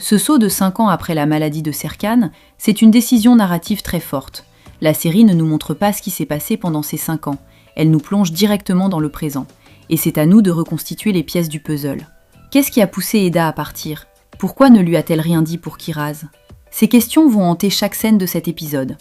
Ce saut de 5 ans après la maladie de Serkan, c'est une décision narrative très forte. La série ne nous montre pas ce qui s'est passé pendant ces 5 ans, elle nous plonge directement dans le présent. Et c'est à nous de reconstituer les pièces du puzzle. Qu'est-ce qui a poussé Eda à partir? Pourquoi ne lui a-t-elle rien dit pour Kiraz? Ces questions vont hanter chaque scène de cet épisode.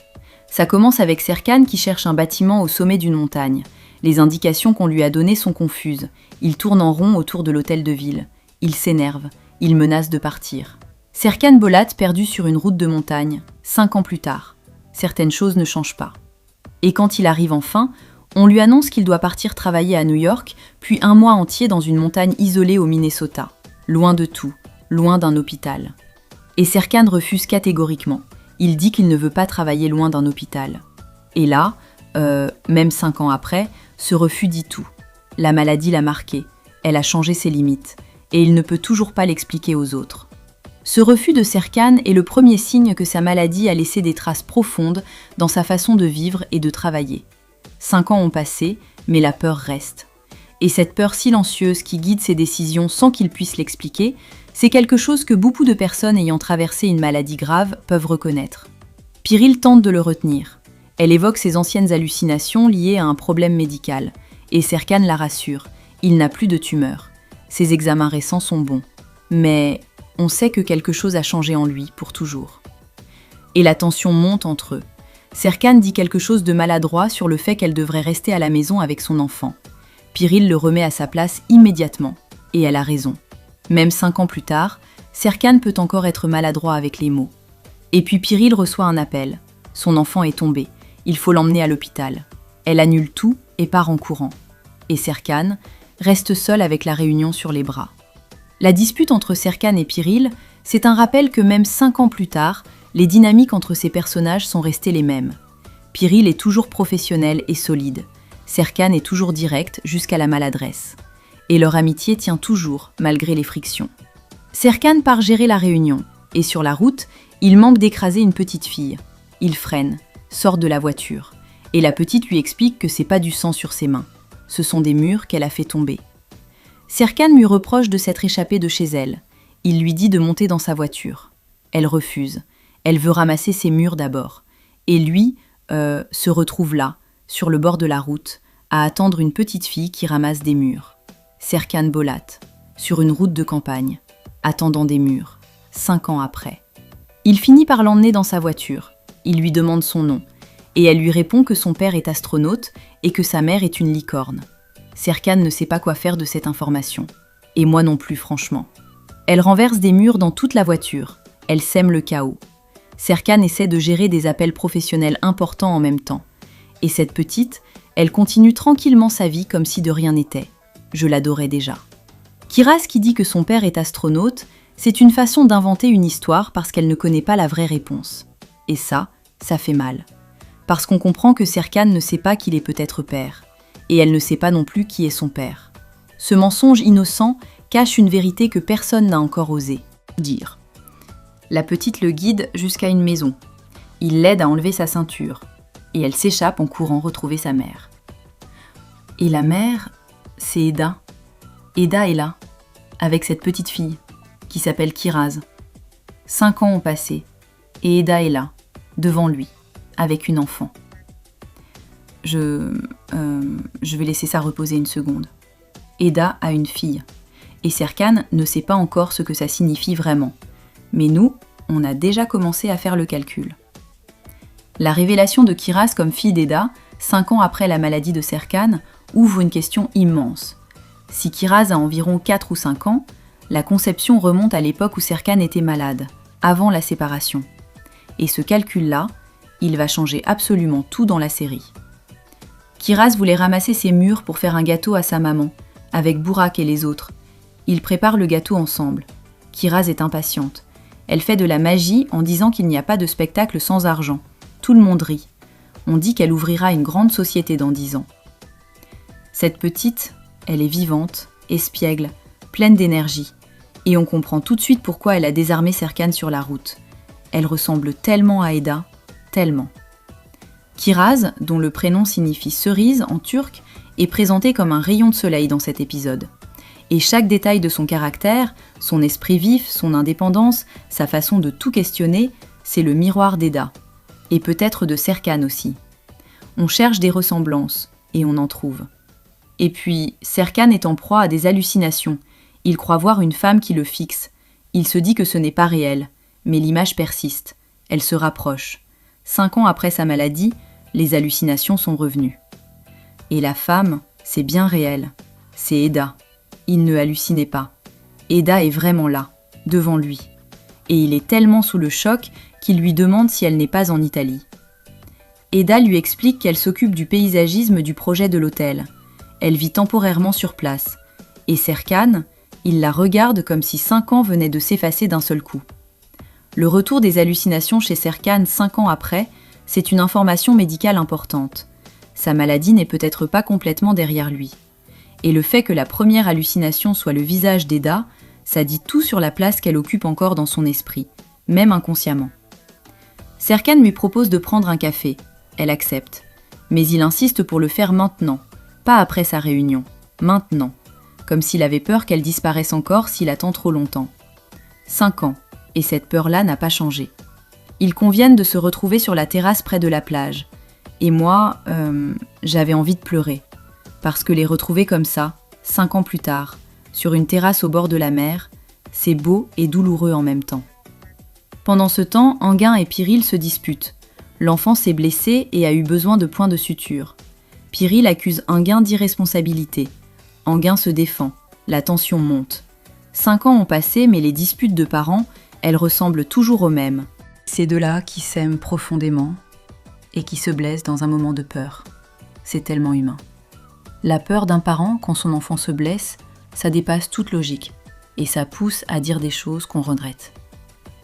Ça commence avec Serkan qui cherche un bâtiment au sommet d'une montagne. Les indications qu'on lui a données sont confuses. Il tourne en rond autour de l'hôtel de ville. Il s'énerve. Il menace de partir. Serkan Bolat perdu sur une route de montagne, 5 ans plus tard. Certaines choses ne changent pas. Et quand il arrive enfin, on lui annonce qu'il doit partir travailler à New York, puis un mois entier dans une montagne isolée au Minnesota. Loin de tout, loin d'un hôpital. Et Serkan refuse catégoriquement. Il dit qu'il ne veut pas travailler loin d'un hôpital. Et là, même 5 ans après, ce refus dit tout. La maladie l'a marqué, elle a changé ses limites, et il ne peut toujours pas l'expliquer aux autres. Ce refus de Serkan est le premier signe que sa maladie a laissé des traces profondes dans sa façon de vivre et de travailler. 5 ans ont passé, mais la peur reste. Et cette peur silencieuse qui guide ses décisions sans qu'il puisse l'expliquer, c'est quelque chose que beaucoup de personnes ayant traversé une maladie grave peuvent reconnaître. Piril tente de le retenir. Elle évoque ses anciennes hallucinations liées à un problème médical. Et Serkan la rassure, il n'a plus de tumeur. Ses examens récents sont bons. Mais on sait que quelque chose a changé en lui pour toujours. Et la tension monte entre eux. Serkan dit quelque chose de maladroit sur le fait qu'elle devrait rester à la maison avec son enfant. Piril le remet à sa place immédiatement. Et elle a raison. Même 5 ans plus tard, Serkan peut encore être maladroit avec les mots. Et puis Piril reçoit un appel. Son enfant est tombé. Il faut l'emmener à l'hôpital. Elle annule tout et part en courant. Et Serkan reste seul avec la réunion sur les bras. La dispute entre Serkan et Piril, c'est un rappel que même 5 ans plus tard, les dynamiques entre ces personnages sont restées les mêmes. Piril est toujours professionnel et solide. Serkan est toujours direct jusqu'à la maladresse. Et leur amitié tient toujours, malgré les frictions. Serkan part gérer la réunion, et sur la route, il manque d'écraser une petite fille. Il freine, sort de la voiture, et la petite lui explique que c'est pas du sang sur ses mains. Ce sont des murs qu'elle a fait tomber. Serkan lui reproche de s'être échappée de chez elle. Il lui dit de monter dans sa voiture. Elle refuse. Elle veut ramasser ses murs d'abord. Et lui se retrouve là, sur le bord de la route, à attendre une petite fille qui ramasse des murs. Serkan Bolat, sur une route de campagne, attendant des murs, 5 ans après. Il finit par l'emmener dans sa voiture. Il lui demande son nom. Et elle lui répond que son père est astronaute et que sa mère est une licorne. Serkan ne sait pas quoi faire de cette information. Et moi non plus, franchement. Elle renverse des murs dans toute la voiture. Elle sème le chaos. Serkan essaie de gérer des appels professionnels importants en même temps. Et cette petite, elle continue tranquillement sa vie comme si de rien n'était. Je l'adorais déjà. Kiraz qui dit que son père est astronaute, c'est une façon d'inventer une histoire parce qu'elle ne connaît pas la vraie réponse. Et ça fait mal. Parce qu'on comprend que Serkan ne sait pas qu'il est peut-être père. Et elle ne sait pas non plus qui est son père. Ce mensonge innocent cache une vérité que personne n'a encore osé dire. La petite le guide jusqu'à une maison. Il l'aide à enlever sa ceinture. Et elle s'échappe en courant retrouver sa mère. Et la mère, c'est Eda. Eda est là, avec cette petite fille, qui s'appelle Kiraz. 5 ans ont passé, et Eda est là, devant lui, avec une enfant. Je vais laisser ça reposer une seconde. Eda a une fille, et Serkan ne sait pas encore ce que ça signifie vraiment. Mais nous, on a déjà commencé à faire le calcul. La révélation de Kiraz comme fille d'Eda, 5 ans après la maladie de Serkan, ouvre une question immense. Si Kiraz a environ 4 ou 5 ans, la conception remonte à l'époque où Serkan était malade, avant la séparation. Et ce calcul-là, il va changer absolument tout dans la série. Kiraz voulait ramasser ses murs pour faire un gâteau à sa maman, avec Burak et les autres. Ils préparent le gâteau ensemble. Kiraz est impatiente. Elle fait de la magie en disant qu'il n'y a pas de spectacle sans argent. Tout le monde rit. On dit qu'elle ouvrira une grande société dans 10 ans. Cette petite, elle est vivante, espiègle, pleine d'énergie. Et on comprend tout de suite pourquoi elle a désarmé Serkan sur la route. Elle ressemble tellement à Eda, tellement. Kiraz, dont le prénom signifie cerise en turc, est présenté comme un rayon de soleil dans cet épisode. Et chaque détail de son caractère, son esprit vif, son indépendance, sa façon de tout questionner, c'est le miroir d'Eda. Et peut-être de Serkan aussi. On cherche des ressemblances, et on en trouve. Et puis, Serkan est en proie à des hallucinations. Il croit voir une femme qui le fixe. Il se dit que ce n'est pas réel, mais l'image persiste. Elle se rapproche. 5 ans après sa maladie, les hallucinations sont revenues. Et la femme, c'est bien réel. C'est Eda. Il ne hallucinait pas. Eda est vraiment là, devant lui. Et il est tellement sous le choc qu'il lui demande si elle n'est pas en Italie. Eda lui explique qu'elle s'occupe du paysagisme du projet de l'hôtel. Elle vit temporairement sur place. Et Serkan, il la regarde comme si 5 ans venaient de s'effacer d'un seul coup. Le retour des hallucinations chez Serkan 5 ans après, c'est une information médicale importante. Sa maladie n'est peut-être pas complètement derrière lui. Et le fait que la première hallucination soit le visage d'Eda, ça dit tout sur la place qu'elle occupe encore dans son esprit, même inconsciemment. Serkan lui propose de prendre un café. Elle accepte. Mais il insiste pour le faire maintenant, pas après sa réunion. Maintenant. Comme s'il avait peur qu'elle disparaisse encore s'il attend trop longtemps. 5 ans, et cette peur-là n'a pas changé. Ils conviennent de se retrouver sur la terrasse près de la plage. Et moi, j'avais envie de pleurer. Parce que les retrouver comme ça, 5 ans plus tard, sur une terrasse au bord de la mer, c'est beau et douloureux en même temps. Pendant ce temps, Enguin et Pyrrhil se disputent. L'enfant s'est blessé et a eu besoin de points de suture. Pyrrhil accuse Enguin d'irresponsabilité. Enguin se défend. La tension monte. 5 ans ont passé, mais les disputes de parents, elles ressemblent toujours aux mêmes. Ces deux-là qui s'aiment profondément et qui se blessent dans un moment de peur. C'est tellement humain. La peur d'un parent quand son enfant se blesse, ça dépasse toute logique et ça pousse à dire des choses qu'on regrette.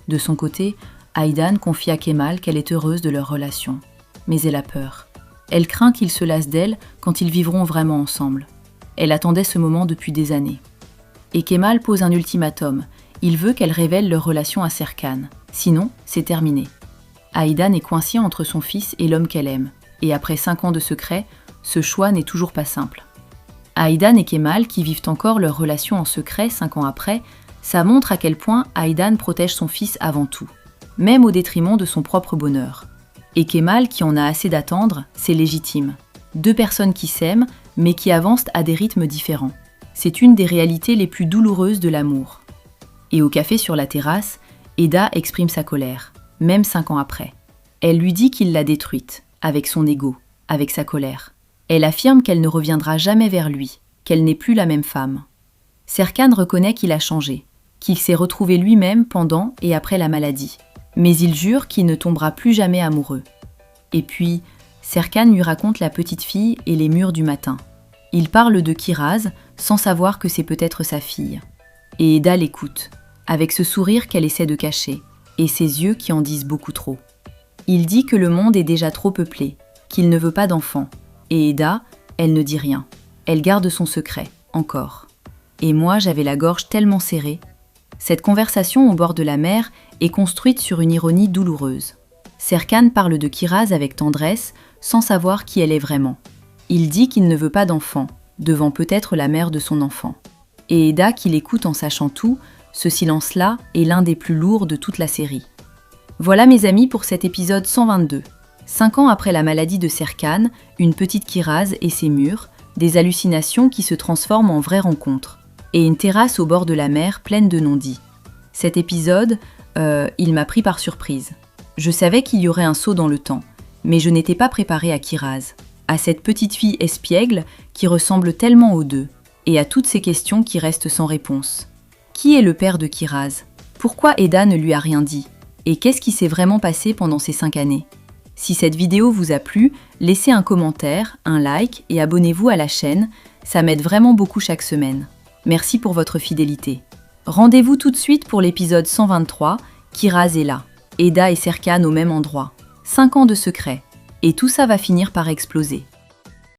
De son côté, Aydan confie à Kemal qu'elle est heureuse de leur relation. Mais elle a peur. Elle craint qu'il se lasse d'elle quand ils vivront vraiment ensemble. Elle attendait ce moment depuis des années. Et Kemal pose un ultimatum. Il veut qu'elle révèle leur relation à Serkan. Sinon, c'est terminé. Aydan est coincée entre son fils et l'homme qu'elle aime. Et après 5 ans de secret, ce choix n'est toujours pas simple. Aydan et Kemal, qui vivent encore leur relation en secret 5 ans après, ça montre à quel point Aydan protège son fils avant tout, même au détriment de son propre bonheur. Et Kemal, qui en a assez d'attendre, c'est légitime. 2 personnes qui s'aiment, mais qui avancent à des rythmes différents. C'est une des réalités les plus douloureuses de l'amour. Et au café sur la terrasse, Eda exprime sa colère, même 5 ans après. Elle lui dit qu'il l'a détruite, avec son ego, avec sa colère. Elle affirme qu'elle ne reviendra jamais vers lui, qu'elle n'est plus la même femme. Serkan reconnaît qu'il a changé, qu'il s'est retrouvé lui-même pendant et après la maladie. Mais il jure qu'il ne tombera plus jamais amoureux. Et puis, Serkan lui raconte la petite fille et les murs du matin. Il parle de Kiraz, sans savoir que c'est peut-être sa fille. Et Eda l'écoute, avec ce sourire qu'elle essaie de cacher, et ses yeux qui en disent beaucoup trop. Il dit que le monde est déjà trop peuplé, qu'il ne veut pas d'enfants. Et Eda, elle ne dit rien. Elle garde son secret, encore. Et moi, j'avais la gorge tellement serrée. Cette conversation au bord de la mer est construite sur une ironie douloureuse. Serkan parle de Kiraz avec tendresse, sans savoir qui elle est vraiment. Il dit qu'il ne veut pas d'enfant, devant peut-être la mère de son enfant. Et Eda, qui l'écoute en sachant tout, ce silence-là est l'un des plus lourds de toute la série. Voilà mes amis pour cet épisode 122. 5 ans après la maladie de Serkan, une petite Kiraz et ses murs, des hallucinations qui se transforment en vraies rencontres, et une terrasse au bord de la mer pleine de non-dits. Cet épisode, il m'a pris par surprise. Je savais qu'il y aurait un saut dans le temps, mais je n'étais pas préparée à Kiraz, à cette petite fille espiègle qui ressemble tellement aux deux, et à toutes ces questions qui restent sans réponse. Qui est le père de Kiraz? Pourquoi Eda ne lui a rien dit? Et qu'est-ce qui s'est vraiment passé pendant ces 5 années? Si cette vidéo vous a plu, laissez un commentaire, un like et abonnez-vous à la chaîne, ça m'aide vraiment beaucoup chaque semaine. Merci pour votre fidélité. Rendez-vous tout de suite pour l'épisode 123, Kiraz est là. Eda et Serkan au même endroit. 5 ans de secret. Et tout ça va finir par exploser.